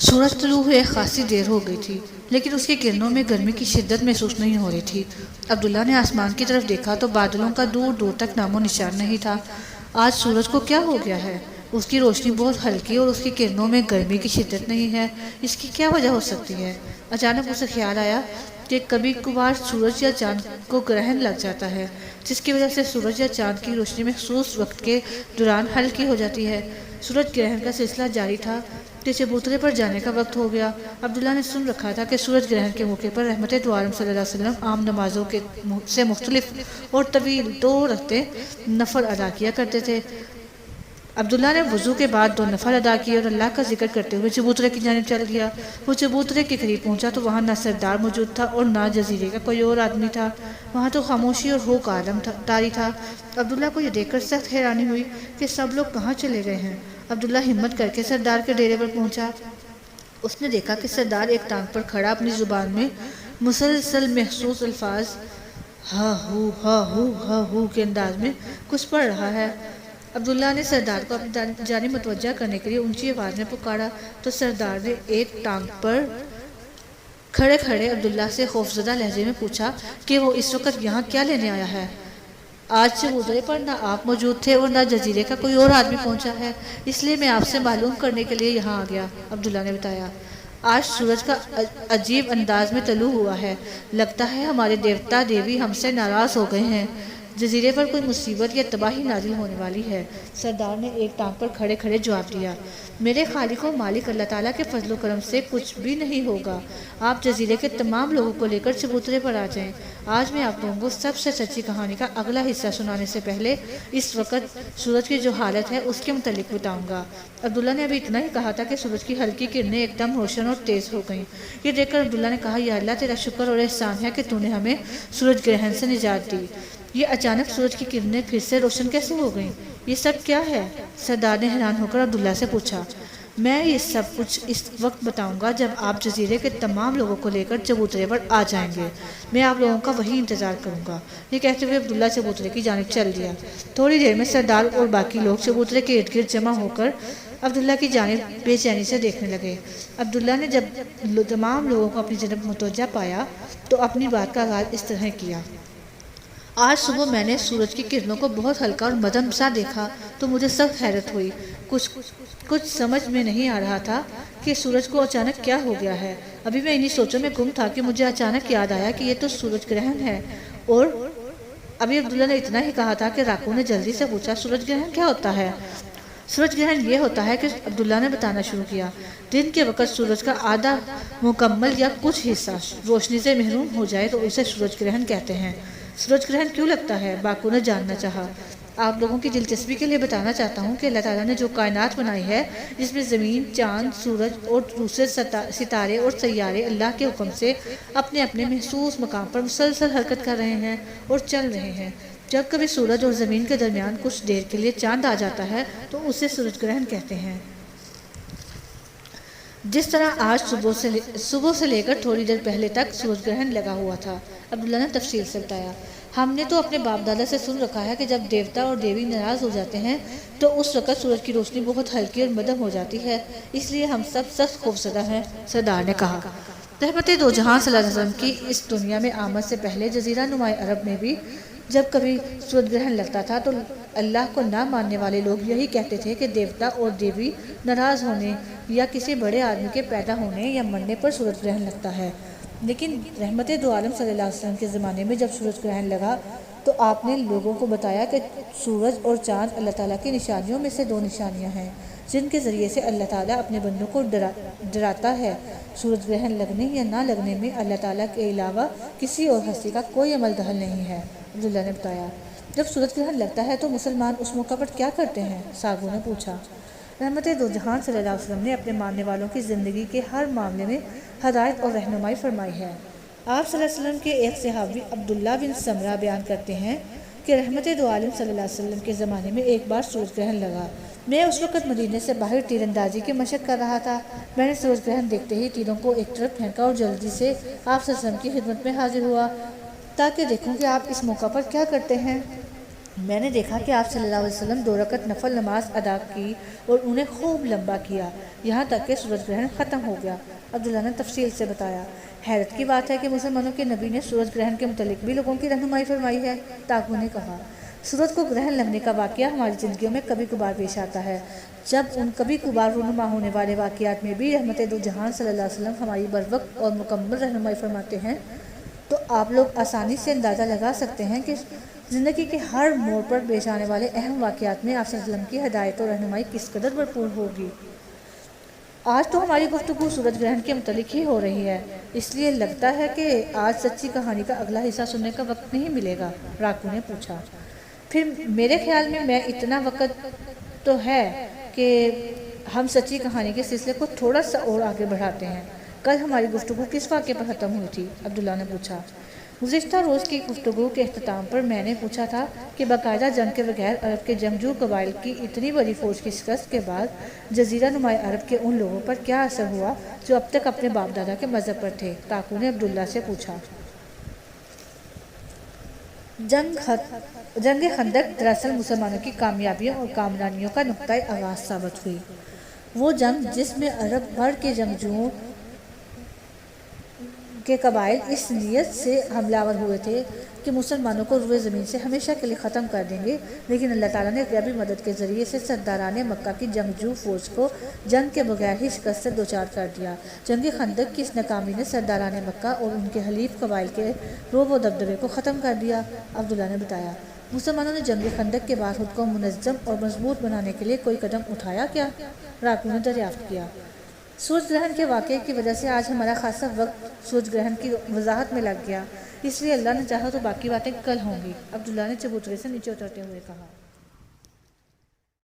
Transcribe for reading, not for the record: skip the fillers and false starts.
سورج طلوع ہوئے خاصی دیر ہو گئی تھی، لیکن اس کی کرنوں میں گرمی کی شدت محسوس نہیں ہو رہی تھی۔ عبداللہ نے آسمان کی طرف دیکھا تو بادلوں کا دور دور تک نام و نشان نہیں تھا۔ آج سورج کو کیا ہو گیا ہے؟ اس کی روشنی بہت ہلکی اور اس کی کرنوں میں گرمی کی شدت نہیں ہے۔ اس کی کیا وجہ ہو سکتی ہے؟ اچانک اسے خیال آیا کہ کبھی کبھار سورج یا چاند کو گرہن لگ جاتا ہے، جس کی وجہ سے سورج یا چاند کی روشنی مخصوص وقت کے دوران ہلکی ہو جاتی ہے۔ سورج گرہن کا سلسلہ جاری تھا کہ چبوترے پر جانے کا وقت ہو گیا۔ عبداللہ نے سن رکھا تھا کہ سورج گرہن کے موقع پر رحمت دو عالم صلی اللہ علیہ وسلم عام نمازوں سے مختلف اور طویل 2 رکعتیں نفل ادا کیا کرتے تھے۔ عبداللہ نے وضو کے بعد 2 نفل ادا کیے اور اللہ کا ذکر کرتے ہوئے چبوترے کی جانب چل گیا۔ وہ چبوترے کے قریب پہنچا تو وہاں نہ سردار موجود تھا اور نہ جزیرے کا کوئی اور آدمی تھا۔ وہاں تو خاموشی اور ہوک عالم طاری تھا۔ عبداللہ کو یہ دیکھ کر سخت حیرانی ہوئی کہ سب لوگ کہاں چلے گئے ہیں۔ عبداللہ ہمت کر کے سردار کے ڈیرے پر پہنچا۔ اس نے دیکھا کہ سردار ایک ٹانگ پر کھڑا اپنی زبان میں مسلسل محسوس الفاظ ہا ہو کے انداز میں کچھ پڑھ رہا ہے۔ عبداللہ نے سردار کو اپنی جانب متوجہ کرنے کے لیے اونچی آواز میں پکارا تو سردار نے ایک ٹانگ پر کھڑے کھڑے عبداللہ سے خوفزدہ لہجے میں پوچھا کہ وہ اس وقت یہاں کیا لینے آیا ہے۔ آج چبوترے پر نہ آپ موجود تھے اور نہ جزیرے کا کوئی اور آدمی پہنچا ہے، اس لیے میں آپ سے معلوم کرنے کے لیے یہاں آ گیا۔ عبداللہ نے بتایا، آج سورج کا عجیب انداز میں طلوع ہوا ہے، لگتا ہے ہمارے دیوتا دیوی ہم سے ناراض ہو گئے ہیں، جزیرے پر کوئی مصیبت یا تباہی نازل ہونے والی ہے۔ سردار نے ایک ٹانگ پر کھڑے کھڑے جواب دیا، میرے خالق و مالک اللہ تعالیٰ کے فضل و کرم سے کچھ بھی نہیں ہوگا۔ آپ جزیرے کے تمام لوگوں کو لے کر چبوترے پر آ جائیں۔ آج میں آپ لوگوں کو سب سے سچی کہانی کا اگلا حصہ سنانے سے پہلے اس وقت سورج کی جو حالت ہے اس کے متعلق بتاؤں گا۔ عبداللہ نے ابھی اتنا ہی کہا تھا کہ سورج کی ہلکی کرنیں ایک دم روشن اور تیز ہو گئیں۔ یہ دیکھ کر عبداللہ نے کہا، یا اللہ تیرا شکر اور احسان ہے کہ تو نے ہمیں سورج گرہن سے نجات دی۔ یہ اچانک سورج کی کرنیں پھر سے روشن کیسے ہو گئیں؟ یہ سب کیا ہے؟ سردار نے حیران ہو کر عبداللہ سے پوچھا۔ میں یہ سب کچھ اس وقت بتاؤں گا جب آپ جزیرے کے تمام لوگوں کو لے کر چبوترے پر آ جائیں گے۔ میں آپ لوگوں کا وہی انتظار کروں گا۔ یہ کہتے ہوئے عبداللہ چبوترے کی جانب چل دیا۔ تھوڑی دیر میں سردار اور باقی لوگ چبوترے کے ارد گرد جمع ہو کر عبداللہ کی جانب بے چینی سے دیکھنے لگے۔ عبداللہ نے جب تمام لوگوں کو اپنی جانب متوجہ پایا تو اپنی بات کا آغاز اس طرح کیا، آج صبح میں نے سورج کی کرنوں کو بہت ہلکا اور مدھم سا دیکھا تو مجھے سخت حیرت ہوئی۔ کچھ سمجھ میں نہیں آ رہا تھا کہ سورج کو اچانک کیا ہو گیا ہے۔ ابھی میں انہی سوچوں میں گم تھا کہ مجھے اچانک یاد آیا کہ یہ تو سورج گرہن ہے۔ اور ابھی عبداللہ نے اتنا ہی کہا تھا کہ راکو نے جلدی سے پوچھا، سورج گرہن کیا ہوتا ہے؟ سورج گرہن یہ ہوتا ہے کہ عبداللہ نے بتانا شروع کیا، دن کے وقت سورج کا آدھا مکمل یا کچھ حصہ روشنی سے محروم ہو جائے تو اسے سورج گرہن کہتے ہیں۔ سورج گرہن کیوں لگتا ہے؟ باکو نے جاننا چاہا۔ آپ لوگوں کی دلچسپی کے لیے بتانا چاہتا ہوں کہ اللہ تعالیٰ نے جو کائنات بنائی ہے، جس میں زمین، چاند، سورج اور دوسرے ستارے اور سیارے اللہ کے حکم سے اپنے اپنے محسوس مقام پر مسلسل حرکت کر رہے ہیں اور چل رہے ہیں۔ جب کبھی سورج اور زمین کے درمیان کچھ دیر کے لیے چاند آ جاتا ہے تو اسے سورج گرہن کہتے ہیں۔ جس طرح آج صبح سے لے کر تھوڑی دیر پہلے تک سورج گرہن لگا ہوا تھا، عبداللہ نے تفصیل سے بتایا۔ ہم نے تو اپنے باپ دادا سے سن رکھا ہے کہ جب دیوتا اور دیوی ناراض ہو جاتے ہیں تو اس وقت سورج کی روشنی بہت ہلکی اور مدھم ہو جاتی ہے، اس لیے ہم سب سخت خوفزدہ ہیں، سردار نے کہا۔ رحمت دو جہاں صلی اللہ علیہ وسلم کی اس دنیا میں آمد سے پہلے جزیرہ نماء عرب میں بھی جب کبھی سورج گرہن لگتا تھا تو اللہ کو نہ ماننے والے لوگ یہی کہتے تھے کہ دیوتا اور دیوی ناراض ہونے یا کسی بڑے آدمی کے پیدا ہونے یا مرنے پر سورج گرہن لگتا ہے۔ لیکن رحمت دو عالم صلی اللہ علیہ وسلم کے زمانے میں جب سورج گرہن لگا تو آپ نے لوگوں کو بتایا کہ سورج اور چاند اللہ تعالیٰ کی نشانیوں میں سے 2 نشانیاں ہیں جن کے ذریعے سے اللہ تعالیٰ اپنے بندوں کو ڈراتا ہے۔ سورج گرہن لگنے یا نہ لگنے میں اللہ تعالیٰ کے علاوہ کسی اور ہستی کا کوئی عمل دخل نہیں ہے، عبداللہ نے بتایا۔ جب سورج گرہن لگتا ہے تو مسلمان اس موقع پر کیا کرتے ہیں؟ ساگو نے پوچھا۔ رحمت دو جہان صلی اللہ علیہ وسلم نے اپنے ماننے والوں کی زندگی کے ہر معاملے میں ہدایت اور رہنمائی فرمائی ہے۔ آپ صلی اللہ علیہ وسلم کے ایک صحابی عبداللہ بن سمرہ بیان کرتے ہیں کہ رحمت دو عالم صلی اللہ علیہ وسلم کے زمانے میں ایک بار سورج گرہن لگا۔ میں اس وقت مدینے سے باہر تیر اندازی کی مشق کر رہا تھا۔ میں نے سورج گرہن دیکھتے ہی تیروں کو ایک طرف پھینکا اور جلدی سے آپ صلی اللہ علیہ وسلم کی خدمت میں حاضر ہوا تاکہ دیکھوں کہ آپ اس موقع پر کیا کرتے ہیں۔ میں نے دیکھا کہ آپ صلی اللہ علیہ وسلم 2 رکعت نفل نماز ادا کی اور انہیں خوب لمبا کیا یہاں تک کہ سورج گرہن ختم ہو گیا۔ عبداللہ نے تفصیل سے بتایا۔ حیرت کی بات ہے کہ مسلمانوں کے نبی نے سورج گرہن کے متعلق بھی لوگوں کی رہنمائی فرمائی ہے۔ تاکو نے کہا، سورج کو گرہن لگنے کا واقعہ ہماری زندگیوں میں کبھی کبھار پیش آتا ہے۔ جب ان کبھی کبھار رونما ہونے والے واقعات میں بھی رحمت دو جہان صلی اللہ علیہ وسلم ہماری بروقت اور مکمل رہنمائی فرماتے ہیں تو آپ لوگ آسانی سے اندازہ لگا سکتے ہیں کہ زندگی کے ہر موڑ پر پیش آنے والے اہم واقعات میں آپ صلی اللہ علیہ وسلم کی ہدایت اور رہنمائی کس قدر بھرپور ہوگی۔ آج تو ہماری گفتگو سورج گرہن کے متعلق ہی ہو رہی ہے، اس لیے لگتا ہے کہ آج سچی کہانی کا اگلا حصہ سننے کا وقت نہیں ملے گا، راکو نے پوچھا۔ پھر میرے خیال میں اتنا وقت تو ہے کہ ہم سچی کہانی کے سلسلے کو تھوڑا سا اور آگے بڑھاتے ہیں۔ کل ہماری گفتگو کس واقعے پر ختم ہوئی تھی؟ عبداللہ نے پوچھا۔ گزشتہ روز کی گفتگو کے اختتام پر میں نے پوچھا تھا کہ باقاعدہ جنگ کے بغیر عرب کے جنگجو قبائل کی اتنی بڑی فوج کی شکست کے بعد جزیرہ نماء عرب کے ان لوگوں پر کیا اثر ہوا جو اب تک اپنے باپ دادا کے مذہب پر تھے؟ تاکو نے عبداللہ سے پوچھا۔ جنگ خندق دراصل مسلمانوں کی کامیابیوں اور کامرانیوں کا نقطۂ آغاز ثابت ہوئی۔ وہ جنگ جس میں عرب بھر کے جنگجوؤں کے قبائل اس نیت سے حملہ آور ہوئے تھے کہ مسلمانوں کو روئے زمین سے ہمیشہ کے لیے ختم کر دیں گے، لیکن اللہ تعالیٰ نے غیبی مدد کے ذریعے سے سرداران مکہ کی جنگجو فوج کو جنگ کے بغیر ہی شکست سے دوچار کر دیا۔ جنگ خندق کی اس ناکامی نے سرداران مکہ اور ان کے حلیف قبائل کے رعب و دبدبے کو ختم کر دیا۔ عبداللہ نے بتایا، مسلمانوں نے جنگ خندق کے بعد خود کو منظم اور مضبوط بنانے کے لیے کوئی قدم اٹھایا کیا؟ راکو نے دریافت کیا۔ سورج گرہن کے واقعے کی وجہ سے آج ہمارا خاصا وقت سورج گرہن کی وضاحت میں لگ گیا، اس لیے اللہ نے چاہا تو باقی باتیں کل ہوں گی، عبداللہ نے چبوترے سے نیچے اترتے ہوئے کہا۔